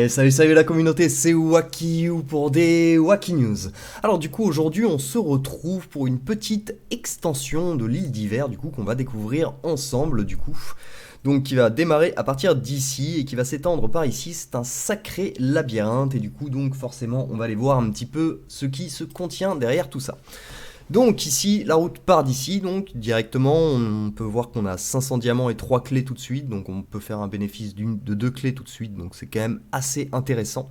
Salut la communauté, c'est Wakiu pour des Waki News. Alors du coup aujourd'hui on se retrouve pour une petite extension de l'île d'hiver du coup qu'on va découvrir ensemble du coup. Donc qui va démarrer à partir d'ici et qui va s'étendre par ici, c'est un sacré labyrinthe et du coup donc forcément on va aller voir un petit peu ce qui se contient derrière tout ça. Donc ici, la route part d'ici, donc directement, on peut voir qu'on a 500 diamants et 3 clés tout de suite, donc on peut faire un bénéfice de 2 clés tout de suite, donc c'est quand même assez intéressant.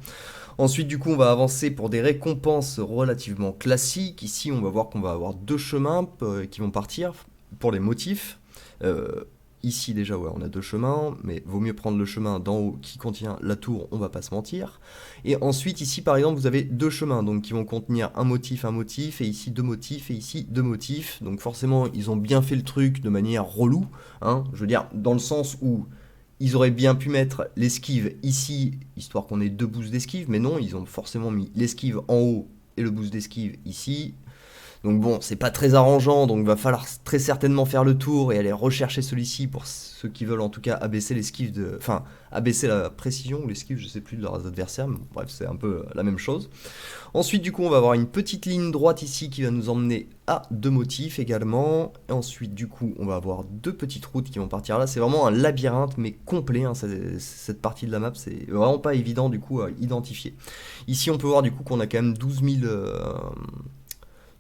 Ensuite, du coup, on va avancer pour des récompenses relativement classiques. Ici, on va voir qu'on va avoir 2 chemins qui vont partir pour les motifs. Euh, Ici, déjà, ouais, on a 2 chemins, mais vaut mieux prendre le chemin d'en haut qui contient la tour, on va pas se mentir. Et ensuite, ici, par exemple, vous avez 2 chemins, donc qui vont contenir un motif, et ici 2 motifs, et ici 2 motifs. Donc forcément, ils ont bien fait le truc de manière relou, hein, je veux dire, dans le sens où ils auraient bien pu mettre l'esquive ici, histoire qu'on ait 2 boosts d'esquive, mais non, ils ont forcément mis l'esquive en haut et le boost d'esquive ici. Donc bon, c'est pas très arrangeant, donc va falloir très certainement faire le tour et aller rechercher celui-ci pour ceux qui veulent en tout cas abaisser l'esquive de... Enfin, abaisser la précision ou l'esquive, je sais plus, de leurs adversaires, mais bon, bref, c'est un peu la même chose. Ensuite, du coup, on va avoir une petite ligne droite ici qui va nous emmener à 2 motifs également. Et ensuite, du coup, on va avoir 2 petites routes qui vont partir là. C'est vraiment un labyrinthe, mais complet, hein, cette partie de la map, c'est vraiment pas évident du coup à identifier. Ici, on peut voir du coup qu'on a quand même 12 000...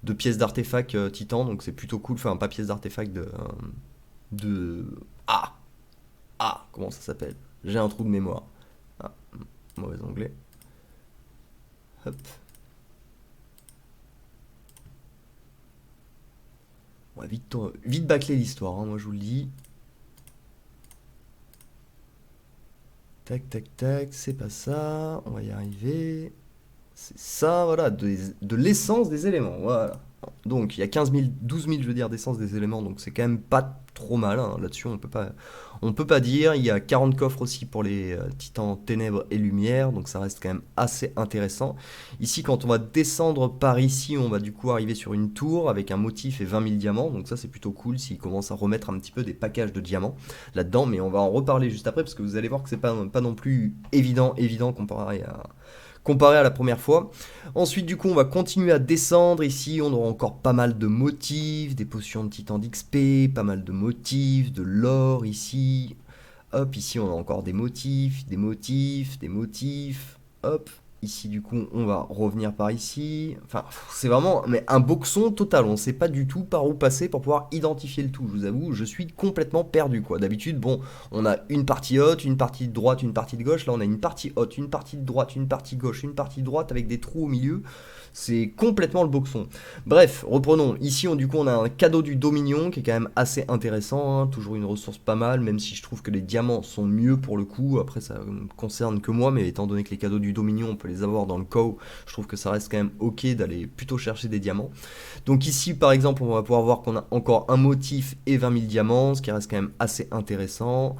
de pièces d'artefacts titan, donc c'est plutôt cool. Enfin, pas pièces d'artefacts de... Ah comment ça s'appelle? J'ai un trou de mémoire. Ah, mauvais anglais. Hop. On va vite bâcler l'histoire, hein, moi je vous le dis. Tac, tac, tac, c'est pas ça. On va y arriver. C'est ça, voilà, de l'essence des éléments, voilà. Donc il y a 15 000, 12 000, je veux dire, d'essence des éléments, donc c'est quand même pas trop mal, hein. Là-dessus on peut pas dire. Il y a 40 coffres aussi pour les titans ténèbres et lumière, donc ça reste quand même assez intéressant. Ici, quand on va descendre par ici, on va du coup arriver sur une tour avec un motif et 20 000 diamants, donc ça c'est plutôt cool s'ils commencent à remettre un petit peu des packages de diamants là-dedans, mais on va en reparler juste après, parce que vous allez voir que c'est pas non plus évident comparé à la première fois. Ensuite, du coup, on va continuer à descendre. Ici, on aura encore pas mal de motifs, des potions de titan d'XP, pas mal de motifs, de l'or ici. Hop, ici, on a encore des motifs, des motifs, des motifs. Hop, ici, du coup, on va revenir par ici. Enfin, c'est vraiment mais un boxon total. On ne sait pas du tout par où passer pour pouvoir identifier le tout. Je vous avoue, je suis complètement perdu, quoi. D'habitude, bon, on a une partie haute, une partie de droite, une partie de gauche. Là, on a une partie haute, une partie de droite, une partie gauche, une partie de droite avec des trous au milieu. C'est complètement le boxon. Bref, reprenons. Ici, du coup, on a un cadeau du Dominion qui est quand même assez intéressant, hein. Toujours une ressource pas mal, même si je trouve que les diamants sont mieux pour le coup. Après, ça ne concerne que moi, mais étant donné que les cadeaux du Dominion, on peut les avoir dans le COW, je trouve que ça reste quand même ok d'aller plutôt chercher des diamants. Donc ici, par exemple, on va pouvoir voir qu'on a encore un motif et 20 000 diamants, ce qui reste quand même assez intéressant.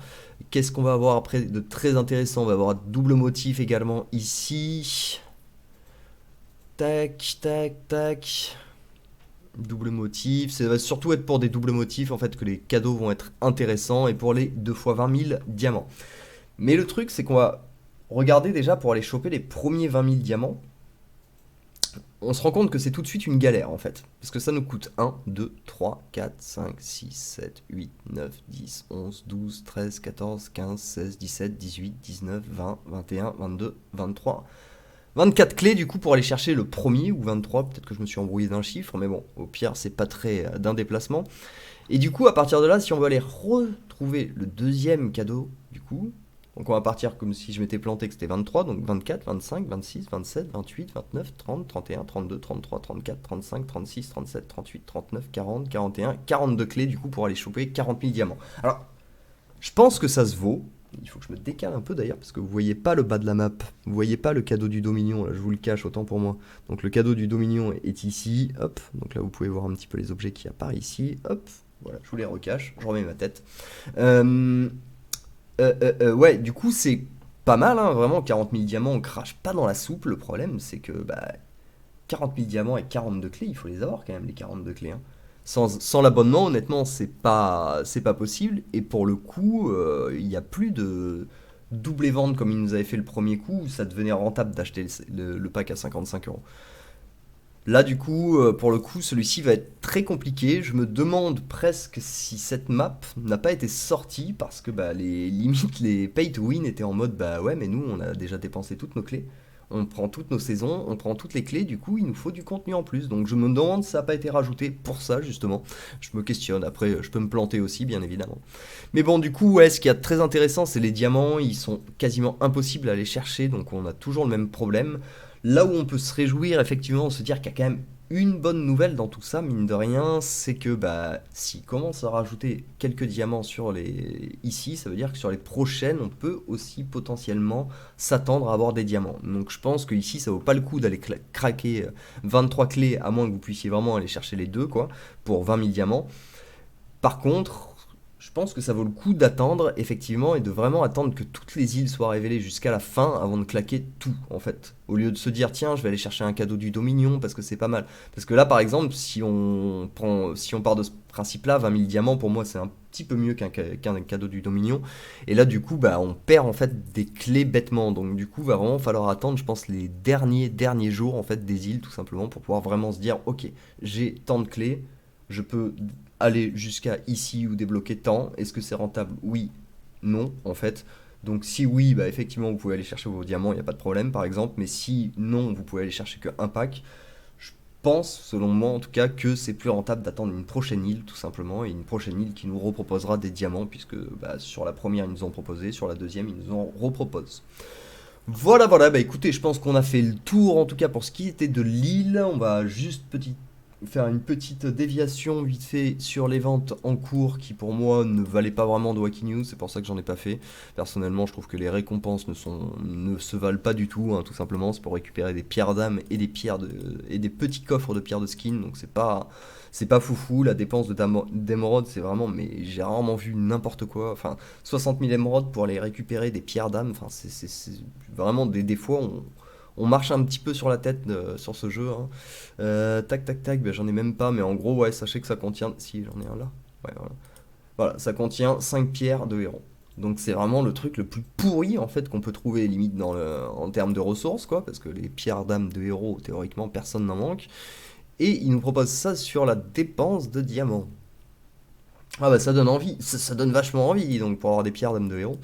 Qu'est-ce qu'on va avoir après de très intéressant? On va avoir un double motif également ici. Tac, tac, tac. Double motif. Ça va surtout être pour des doubles motifs en fait que les cadeaux vont être intéressants et pour les 2 fois 20 000 diamants. Mais le truc, c'est qu'on va regarder déjà pour aller choper les premiers 20 000 diamants. On se rend compte que c'est tout de suite une galère en fait. Parce que ça nous coûte 1, 2, 3, 4, 5, 6, 7, 8, 9, 10, 11, 12, 13, 14, 15, 16, 17, 18, 19, 20, 21, 22, 23. 24 clés du coup pour aller chercher le premier, ou 23, peut-être que je me suis embrouillé d'un chiffre, mais bon, au pire c'est pas très d'un déplacement. Et du coup à partir de là, si on veut aller retrouver le deuxième cadeau, du coup, donc on va partir comme si je m'étais planté que c'était 23, donc 24, 25, 26, 27, 28, 29, 30, 31, 32, 33, 34, 35, 36, 37, 38, 39, 40, 41, 42 clés du coup pour aller choper 40 000 diamants. Alors, je pense que ça se vaut. Il faut que je me décale un peu d'ailleurs parce que vous voyez pas le bas de la map. Vous voyez pas le cadeau du Dominion, là je vous le cache autant pour moi. Donc le cadeau du Dominion est ici, hop. Donc là vous pouvez voir un petit peu les objets qui apparaissent ici, hop. Voilà, je vous les recache, je remets ma tête. Ouais, du coup c'est pas mal, hein, vraiment 40 000 diamants, on crache pas dans la soupe. Le problème c'est que 40 000 diamants et 42 clés, il faut les avoir quand même les 42 clés, hein. Sans l'abonnement, honnêtement, c'est pas possible. Et pour le coup, il n'y a plus doubler vendre comme il nous avait fait le premier coup, ou ça devenait rentable d'acheter le pack à 55 euros. Là, du coup, pour le coup, celui-ci va être très compliqué. Je me demande presque si cette map n'a pas été sortie parce que bah, les limites, les pay to win étaient en mode bah ouais, mais nous, on a déjà dépensé toutes nos clés. On prend toutes nos saisons, on prend toutes les clés, du coup, il nous faut du contenu en plus. Donc, je me demande si ça n'a pas été rajouté pour ça, justement. Je me questionne. Après, je peux me planter aussi, bien évidemment. Mais bon, du coup, ouais, ce qui est très intéressant, c'est les diamants. Ils sont quasiment impossibles à aller chercher, donc on a toujours le même problème. Là où on peut se réjouir, effectivement, se dire qu'il y a quand même une bonne nouvelle dans tout ça, mine de rien, c'est que bah, s'ils commencent à rajouter quelques diamants sur les ici, ça veut dire que sur les prochaines, on peut aussi potentiellement s'attendre à avoir des diamants. Donc je pense que ici, ça vaut pas le coup d'aller craquer 23 clés, à moins que vous puissiez vraiment aller chercher les deux, quoi, pour 20 000 diamants. Par contre, je pense que ça vaut le coup d'attendre, effectivement, et de vraiment attendre que toutes les îles soient révélées jusqu'à la fin avant de claquer tout, en fait. Au lieu de se dire, tiens, je vais aller chercher un cadeau du Dominion parce que c'est pas mal. Parce que là, par exemple, si on part de ce principe-là, 20 000 diamants, pour moi, c'est un petit peu mieux qu'un cadeau du Dominion. Et là, du coup, bah, on perd, en fait, des clés bêtement. Donc, du coup, va vraiment falloir attendre, je pense, les derniers jours, en fait, des îles, tout simplement, pour pouvoir vraiment se dire, ok, j'ai tant de clés, je peux aller jusqu'à ici ou débloquer tant. Est-ce que c'est rentable? Oui, non, en fait. Donc si oui, bah effectivement, vous pouvez aller chercher vos diamants, il n'y a pas de problème, par exemple. Mais si non, vous pouvez aller chercher que un pack. Je pense, selon moi en tout cas, que c'est plus rentable d'attendre une prochaine île, tout simplement, et une prochaine île qui nous reproposera des diamants, puisque bah, sur la première, ils nous ont proposé, sur la deuxième, ils nous en reproposent. Voilà, voilà, bah écoutez, je pense qu'on a fait le tour, en tout cas pour ce qui était de l'île. On va juste faire une petite déviation vite fait sur les ventes en cours qui pour moi ne valaient pas vraiment de Wacky News, c'est pour ça que j'en ai pas fait. Personnellement, je trouve que les récompenses ne se valent pas du tout, hein, tout simplement. C'est pour récupérer des pierres d'âme et et des petits coffres de pierres de skin, donc c'est pas foufou. La dépense d'émeraude, c'est vraiment, mais j'ai rarement vu n'importe quoi. Enfin, 60 000 émeraudes pour aller récupérer des pierres d'âme, enfin, c'est vraiment des fois, on marche un petit peu sur la tête sur ce jeu, hein. Tac, tac, tac, ben, j'en ai même pas, mais en gros, ouais, sachez que ça contient. Si, j'en ai un là. Ouais, voilà. Voilà, ça contient 5 pierres de héros. Donc c'est vraiment le truc le plus pourri en fait qu'on peut trouver limite en termes de ressources quoi, parce que les pierres d'âme de héros théoriquement personne n'en manque. Et il nous propose ça sur la dépense de diamants. Ah bah ça donne envie, ça donne vachement envie donc pour avoir des pierres d'âme de héros.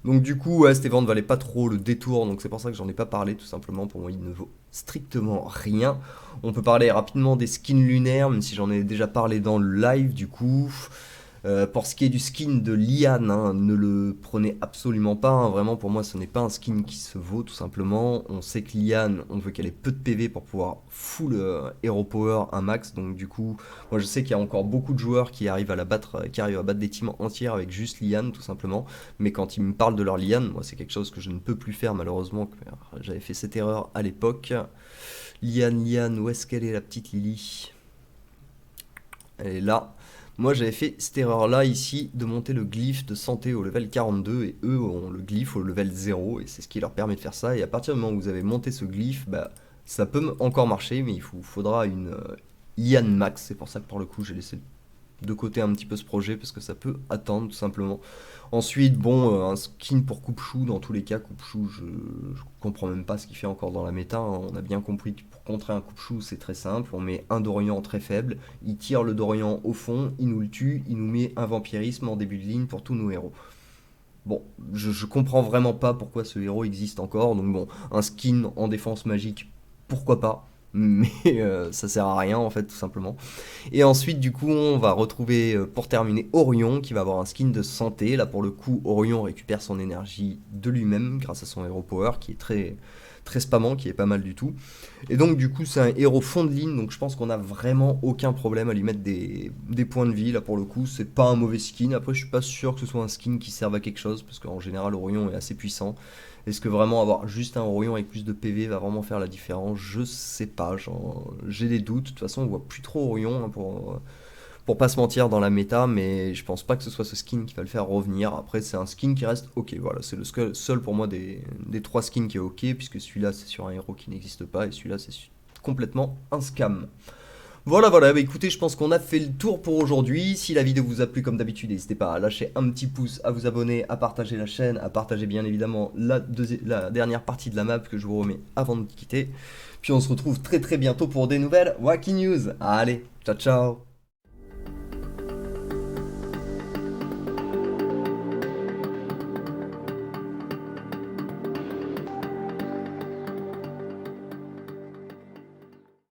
Donc du coup, ouais, cette vente valait pas trop le détour, donc c'est pour ça que j'en ai pas parlé tout simplement, pour moi il ne vaut strictement rien. On peut parler rapidement des skins lunaires, même si j'en ai déjà parlé dans le live du coup. Pour ce qui est du skin de Liane, hein, ne le prenez absolument pas, hein, vraiment pour moi ce n'est pas un skin qui se vaut tout simplement. On sait que Liane, on veut qu'elle ait peu de PV pour pouvoir full Hero Power un max, donc du coup, moi je sais qu'il y a encore beaucoup de joueurs qui arrivent à battre des teams entières avec juste Liane tout simplement, mais quand ils me parlent de leur Liane, moi c'est quelque chose que je ne peux plus faire malheureusement, j'avais fait cette erreur à l'époque. Liane, où est-ce qu'elle est la petite Lily? Elle est là. Moi j'avais fait cette erreur là ici de monter le glyphe de santé au level 42 et eux ont le glyphe au level 0 et c'est ce qui leur permet de faire ça et à partir du moment où vous avez monté ce glyphe, bah ça peut encore marcher mais il faudra une Ian Max, c'est pour ça que pour le coup j'ai laissé de côté un petit peu ce projet parce que ça peut attendre tout simplement. Ensuite, bon, un skin pour Coupe-Chou, dans tous les cas, Coupe-Chou, je comprends même pas ce qu'il fait encore dans la méta, hein. On a bien compris que pour contrer un Coupe-Chou, c'est très simple. On met un Dorian très faible, il tire le Dorian au fond, il nous le tue, il nous met un vampirisme en début de ligne pour tous nos héros. Bon, je comprends vraiment pas pourquoi ce héros existe encore, donc bon, un skin en défense magique, pourquoi pas, mais ça sert à rien en fait, tout simplement. Et ensuite, du coup, on va retrouver pour terminer Orion qui va avoir un skin de santé. Là, pour le coup, Orion récupère son énergie de lui-même grâce à son Hero Power qui est très spammant, qui est pas mal du tout. Et donc, du coup, c'est un héros fond de ligne, donc je pense qu'on a vraiment aucun problème à lui mettre des points de vie. Là, pour le coup, c'est pas un mauvais skin. Après, je suis pas sûr que ce soit un skin qui serve à quelque chose parce qu'en général, Orion est assez puissant. Est-ce que vraiment avoir juste un Orion avec plus de PV va vraiment faire la différence? Je sais pas, j'ai des doutes. De toute façon, on voit plus trop Orion, hein, pour pas se mentir dans la méta, mais je pense pas que ce soit ce skin qui va le faire revenir. Après, c'est un skin qui reste ok, voilà, c'est le seul pour moi des trois skins qui est ok, puisque celui-là c'est sur un héros qui n'existe pas, et celui-là c'est complètement un scam. Voilà, bah écoutez, je pense qu'on a fait le tour pour aujourd'hui. Si la vidéo vous a plu, comme d'habitude, n'hésitez pas à lâcher un petit pouce, à vous abonner, à partager la chaîne, à partager bien évidemment la dernière partie de la map que je vous remets avant de quitter. Puis on se retrouve très très bientôt pour des nouvelles Wacky News. Allez, ciao ciao.